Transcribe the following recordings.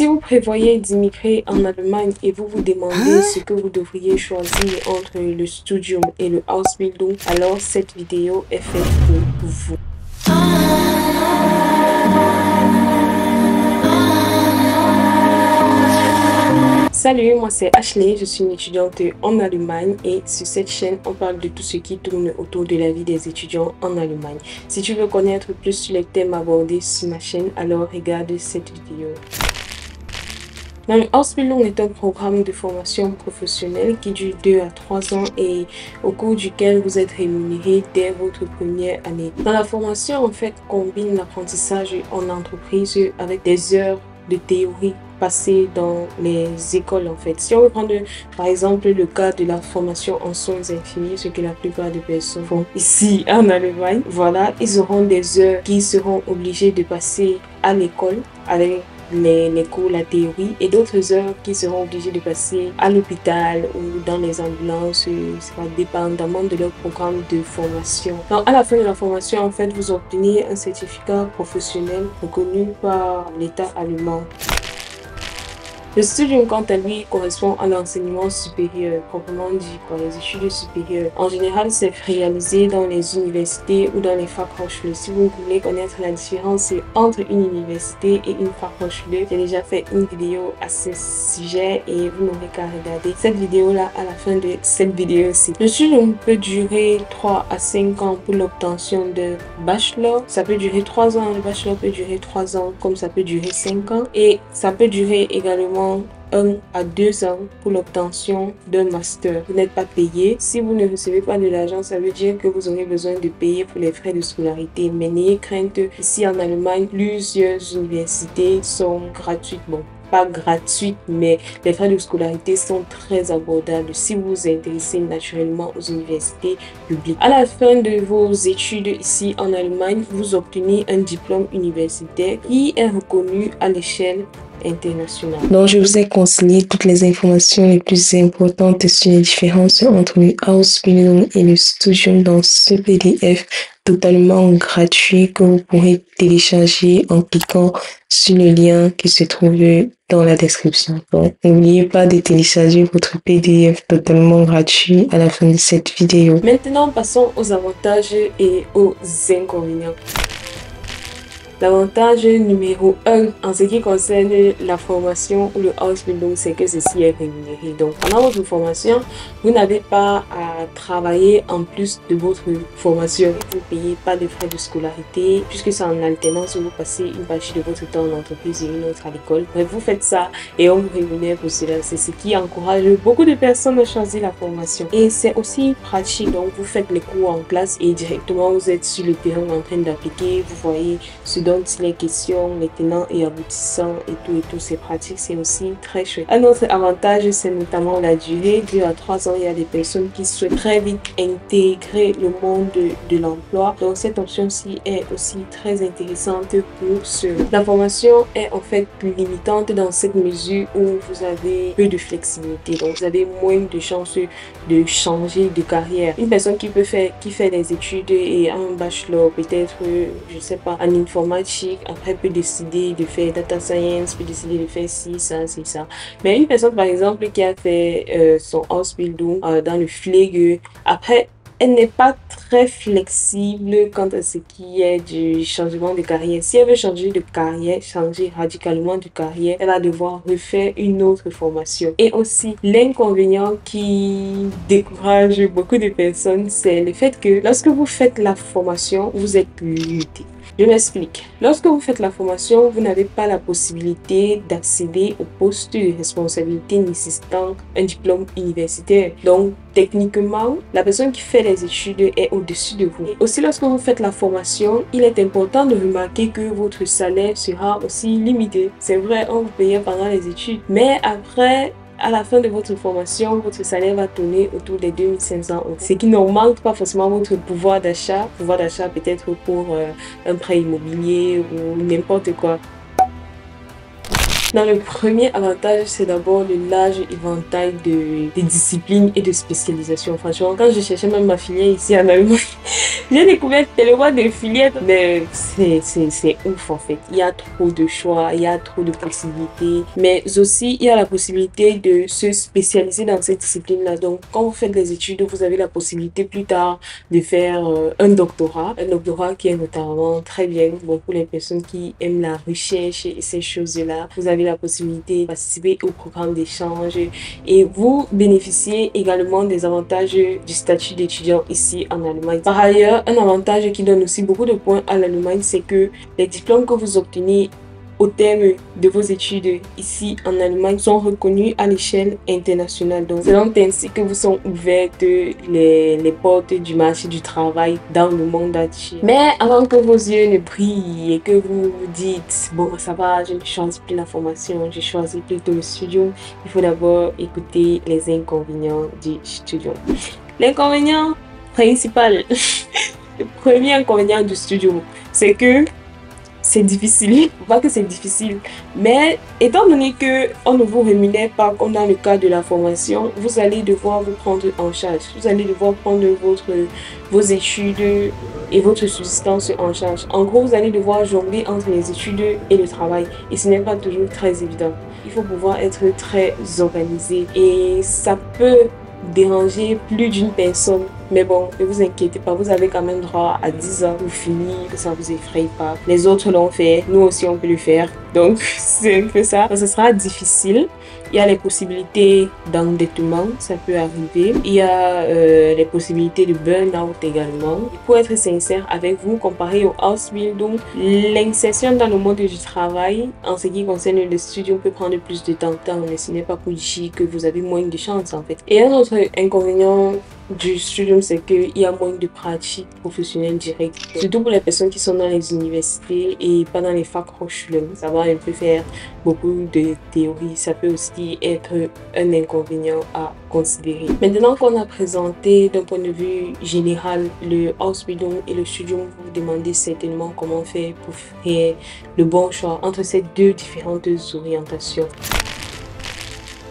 Si vous prévoyez d'immigrer en Allemagne et vous vous demandez ce que vous devriez choisir entre le Studium et le Ausbildung, alors cette vidéo est faite pour vous. Salut, moi c'est Ashley, je suis une étudiante en Allemagne et sur cette chaîne on parle de tout ce qui tourne autour de la vie des étudiants en Allemagne. Si tu veux connaître plus sur les thèmes abordés sur ma chaîne, alors regarde cette vidéo. Ausbildung est un programme de formation professionnelle qui dure 2 à 3 ans et au cours duquel vous êtes rémunéré dès votre première année. Dans la formation, en fait, combine l'apprentissage en entreprise avec des heures de théorie passées dans les écoles en fait. Si on veut prendre par exemple le cas de la formation en soins infirmiers, ce que la plupart des personnes font ici en Allemagne, voilà, ils auront des heures qu'ils seront obligés de passer à l'école avec les cours, la théorie, et d'autres heures qui seront obligés de passer à l'hôpital ou dans les ambulances, ça va dépendamment de leur programme de formation. Donc à la fin de la formation, en fait, vous obtenez un certificat professionnel reconnu par l'État allemand. Le studium, quant à lui, correspond à l'enseignement supérieur, proprement dit, pour les études supérieures. En général, c'est réalisé dans les universités ou dans les Fachhochschulen. Si vous voulez connaître la différence entre une université et une Fachhochschule, j'ai déjà fait une vidéo à ce sujet et vous n'aurez qu'à regarder cette vidéo-là à la fin de cette vidéo-ci. Le studium peut durer 3 à 5 ans pour l'obtention de bachelor. Ça peut durer 3 ans, le bachelor peut durer 3 ans, comme ça peut durer 5 ans. Et ça peut durer également 1 à 2 ans pour l'obtention d'un master. Vous n'êtes pas payé. Si vous ne recevez pas de l'argent, ça veut dire que vous aurez besoin de payer pour les frais de scolarité. Mais n'ayez crainte, ici en Allemagne, plusieurs universités sont gratuites. Bon, pas gratuites, mais les frais de scolarité sont très abordables si vous vous intéressez naturellement aux universités publiques. À la fin de vos études ici en Allemagne, vous obtenez un diplôme universitaire qui est reconnu à l'échelle internationale. Donc, je vous ai conseillé toutes les informations les plus importantes sur les différences entre le Ausbildung et le Studium dans ce PDF totalement gratuit que vous pourrez télécharger en cliquant sur le lien qui se trouve dans la description. Donc, n'oubliez pas de télécharger votre PDF totalement gratuit à la fin de cette vidéo. Maintenant, passons aux avantages et aux inconvénients. L'avantage numéro 1 en ce qui concerne la formation ou le Ausbildung, c'est que ceci est rémunéré. Donc, pendant votre formation, vous n'avez pas à travailler en plus de votre formation. Vous ne payez pas de frais de scolarité puisque c'est en alternance où vous passez une partie de votre temps en entreprise et une autre à l'école. Bref, vous faites ça et on vous rémunère pour cela. C'est ce qui encourage beaucoup de personnes à choisir la formation. Et c'est aussi pratique. Donc, vous faites les cours en classe et directement vous êtes sur le terrain en train d'appliquer. Vous voyez ce dont les questions, les tenants et aboutissants et tout, c'est pratique, c'est aussi très chouette. Un autre avantage, c'est notamment la durée. 2 à 3 ans, il y a des personnes qui souhaitent très vite intégrer le monde de l'emploi. Donc, cette option-ci est aussi très intéressante pour ceux. La formation est en fait plus limitante dans cette mesure où vous avez peu de flexibilité. Donc, vous avez moins de chances de changer de carrière. Une personne qui fait des études et un bachelor, peut-être, je sais pas, en informatique, après peut décider de faire data science, peut décider de faire ci, ça, c'est ça. Mais une personne par exemple qui a fait son Ausbildung dans le Pflege, après elle n'est pas très flexible quant à ce qui est du changement de carrière. Si elle veut changer de carrière, changer radicalement de carrière, elle va devoir refaire une autre formation. Et aussi, l'inconvénient qui décourage beaucoup de personnes, c'est le fait que lorsque vous faites la formation, vous êtes limité. Je m'explique. Lorsque vous faites la formation, vous n'avez pas la possibilité d'accéder au poste de responsabilité nécessitant un diplôme universitaire. Donc, techniquement, la personne qui fait les études est au-dessus de vous. Aussi, lorsque vous faites la formation, il est important de remarquer que votre salaire sera aussi limité. C'est vrai, on vous paye pendant les études, mais après, à la fin de votre formation, votre salaire va tourner autour des 2500 €. Ce qui n'augmente pas forcément votre pouvoir d'achat. Pouvoir d'achat peut-être pour un prêt immobilier ou n'importe quoi. Dans le premier avantage, c'est d'abord le large éventail de disciplines et de spécialisations. Franchement, quand je cherchais même ma filière ici en Allemagne, J'ai découvert tellement de filières, mais c'est ouf en fait. Il y a trop de choix, il y a trop de possibilités, mais aussi il y a la possibilité de se spécialiser dans cette discipline-là. Donc, quand vous faites des études, vous avez la possibilité plus tard de faire un doctorat qui est notamment très bien bon, pour les personnes qui aiment la recherche et ces choses-là. Vous avez la possibilité de participer au programme d'échange et vous bénéficiez également des avantages du statut d'étudiant ici en Allemagne. Par ailleurs, un avantage qui donne aussi beaucoup de points à l'Allemagne, c'est que les diplômes que vous obtenez au terme de vos études ici en Allemagne sont reconnus à l'échelle internationale. Donc, c'est donc ainsi que vous sont ouvertes les portes du marché du travail dans le monde entier. Mais avant que vos yeux ne brillent et que vous vous dites, bon, ça va, je ne choisis plus la formation, je choisis plutôt le studium, il faut d'abord écouter les inconvénients du studium. L'inconvénient principal, le premier inconvénient du studium, c'est que c'est difficile. Pas que c'est difficile, mais étant donné qu'on ne vous rémunère pas comme dans le cas de la formation, vous allez devoir vous prendre en charge. Vous allez devoir prendre vos études et votre subsistance en charge. En gros, vous allez devoir jongler entre les études et le travail. Et ce n'est pas toujours très évident. Il faut pouvoir être très organisé et ça peut déranger plus d'une personne. Mais bon, ne vous inquiétez pas, vous avez quand même droit à 10 ans pour finir, que ça vous effraie pas. Les autres l'ont fait, nous aussi on peut le faire. Donc, c'est un peu ça. Donc, ce sera difficile. Il y a les possibilités d'endettement, ça peut arriver. Il y a les possibilités de burn-out également. Et pour être sincère avec vous, comparé au Ausbildung, l'insertion dans le monde du travail, en ce qui concerne le studium, peut prendre plus de temps, mais ce n'est pas pour dire que vous avez moins de chance en fait. Et un autre inconvénient du studium, c'est qu'il y a moins de pratiques professionnelles directes. Surtout pour les personnes qui sont dans les universités et pas dans les Fachhochschulen. Ça va un peu faire beaucoup de théorie. Ça peut aussi être un inconvénient à considérer. Maintenant qu'on a présenté d'un point de vue général le Ausbildung et le studium, vous vous demandez certainement comment faire pour faire le bon choix entre ces deux différentes orientations.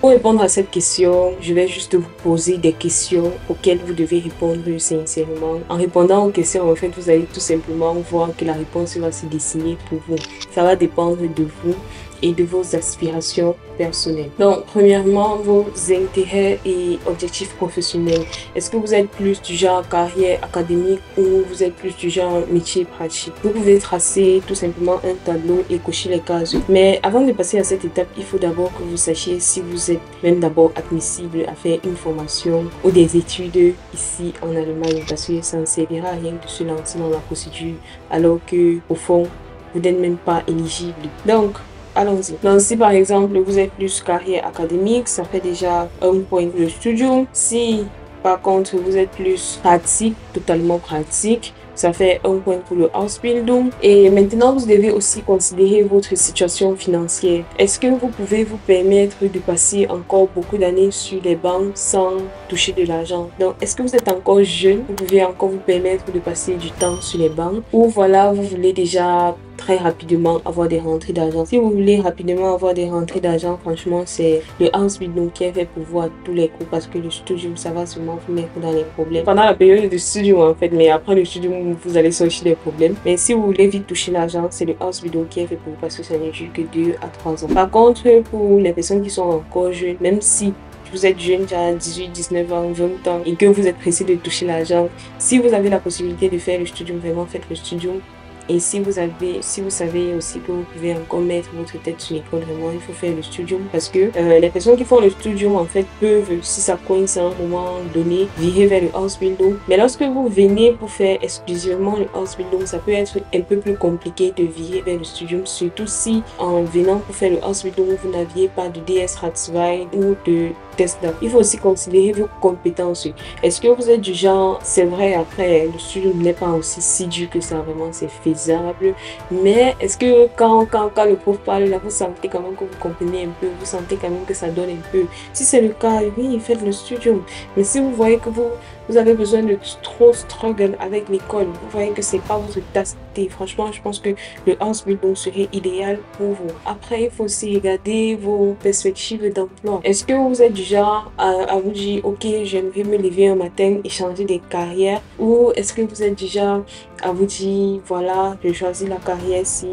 Pour répondre à cette question, je vais juste vous poser des questions auxquelles vous devez répondre sincèrement. En répondant aux questions, en fait, vous allez tout simplement voir que la réponse va se dessiner pour vous. Ça va dépendre de vous et de vos aspirations personnelles. Donc, premièrement, vos intérêts et objectifs professionnels. Est-ce que vous êtes plus du genre carrière académique ou vous êtes plus du genre métier pratique? Vous pouvez tracer tout simplement un tableau et cocher les cases. Mais avant de passer à cette étape, il faut d'abord que vous sachiez si vous êtes même d'abord admissible à faire une formation ou des études ici en Allemagne, parce que ça ne servira à rien de se lancer dans la procédure alors que au fond, vous n'êtes même pas éligible. Donc, allons-y. Donc, si par exemple, vous êtes plus carrière académique, ça fait déjà un point pour le studium. Si par contre, vous êtes plus pratique, totalement pratique, ça fait un point pour le Ausbildung. Et maintenant, vous devez aussi considérer votre situation financière. Est-ce que vous pouvez vous permettre de passer encore beaucoup d'années sur les bancs sans toucher de l'argent? Donc, est-ce que vous êtes encore jeune? Vous pouvez encore vous permettre de passer du temps sur les bancs? Ou voilà, vous voulez déjà très rapidement avoir des rentrées d'argent. Si vous voulez rapidement avoir des rentrées d'argent, franchement, c'est le Ausbildung qui est fait pour vous à tous les coups, parce que le studium, ça va sûrement vous mettre dans les problèmes. Pendant la période de studium, en fait, mais après le studium, vous allez sortir des problèmes. Mais si vous voulez vite toucher l'argent, c'est le Ausbildung qui est fait pour vous, parce que ça ne dure que 2 à 3 ans. Par contre, pour les personnes qui sont encore jeunes, même si vous êtes jeune, genre 18, 19 ans, 20 ans, et que vous êtes pressé de toucher l'argent, si vous avez la possibilité de faire le studium, vraiment faites le studium. Et si vous savez aussi que vous pouvez encore mettre votre tête sur l'école, vraiment, il faut faire le studium, parce que les personnes qui font le studium, en fait, peuvent, si ça coince à un moment donné, virer vers le Ausbildung. Mais lorsque vous venez pour faire exclusivement le Ausbildung, ça peut être un peu plus compliqué de virer vers le studium, surtout si en venant pour faire le Ausbildung, vous n'aviez pas de DS-Rat2 ou de test-là. Il faut aussi considérer vos compétences. Est-ce que vous êtes du genre, c'est vrai, après, le studium n'est pas aussi si dur que ça, vraiment, c'est faisable. Mais est-ce que quand le prof parle là, vous sentez quand même que vous comprenez un peu, vous sentez quand même que ça donne un peu? Si c'est le cas, oui, faites le studium. Mais si vous voyez que vous avez besoin de trop struggle avec l'école, vous voyez que c'est pas votre tasse adapté. Franchement, je pense que le house building serait idéal pour vous. Après, il faut aussi regarder vos perspectives d'emploi. Est-ce que vous êtes du genre à vous dire, ok, j'aimerais me lever un matin et changer de carrière, ou est-ce que vous êtes du genre à vous dire, voilà, je choisis la carrière si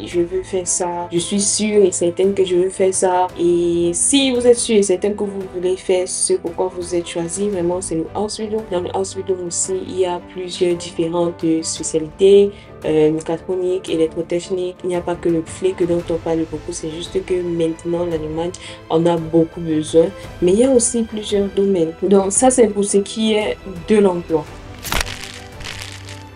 je veux faire ça. Je suis sûre et certaine que je veux faire ça. Et si vous êtes sûr et certaine que vous voulez faire ce pourquoi vous êtes choisi, vraiment, c'est le house building. Dans le house building aussi, il y a plusieurs différentes spécialités. Mécatronique, électrotechnique, il n'y a pas que le flic dont on parle beaucoup, c'est juste que maintenant l'Allemagne en a beaucoup besoin, mais il y a aussi plusieurs domaines. Donc ça c'est pour ce qui est de l'emploi.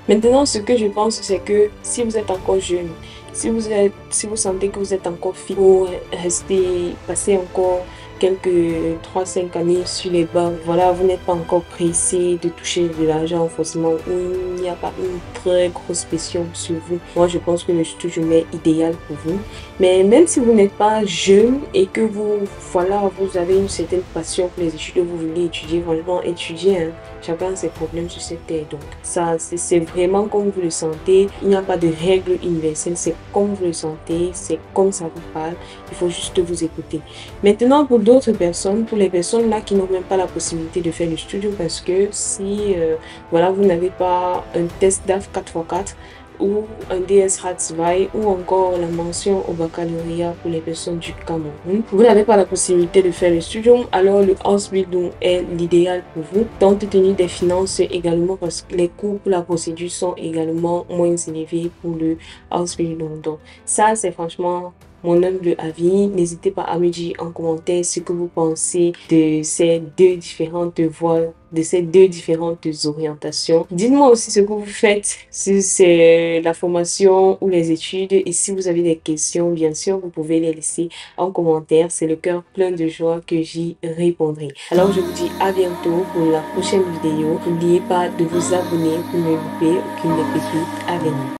Maintenant, ce que je pense, c'est que si vous êtes encore jeune, si vous sentez que vous êtes encore fit pour rester, passer encore quelques 3-5 années sur les bancs, voilà, vous n'êtes pas encore pressé de toucher de l'argent forcément, ou il n'y a pas une très grosse pression sur vous. Moi, je pense que le studio est idéal pour vous. Mais même si vous n'êtes pas jeune et que vous, voilà, vous avez une certaine passion pour les études, vous voulez étudier, franchement, étudier, hein. Chacun a ses problèmes sur cette terre. Donc, ça, c'est vraiment comme vous le sentez. Il n'y a pas de règle universelle. C'est comme vous le sentez. C'est comme ça vous parle. Il faut juste vous écouter. Maintenant, pour d'autres personnes, pour les personnes là qui n'ont même pas la possibilité de faire le studio parce que si, voilà, vous n'avez pas un test DAF 4x4, ou un DS Ratsvai ou encore la mention au baccalauréat pour les personnes du Cameroun. Vous n'avez pas la possibilité de faire le studium, alors le house building est l'idéal pour vous. Compte tenu des finances également parce que les coûts pour la procédure sont également moins élevés pour le house building. Donc ça c'est franchement mon humble avis. N'hésitez pas à me dire en commentaire ce que vous pensez de ces deux différentes voies, de ces deux différentes orientations. Dites-moi aussi ce que vous faites, si c'est la formation ou les études. Et si vous avez des questions, bien sûr, vous pouvez les laisser en commentaire. C'est le cœur plein de joie que j'y répondrai. Alors, je vous dis à bientôt pour la prochaine vidéo. N'oubliez pas de vous abonner pour ne louper aucune des pépites à venir.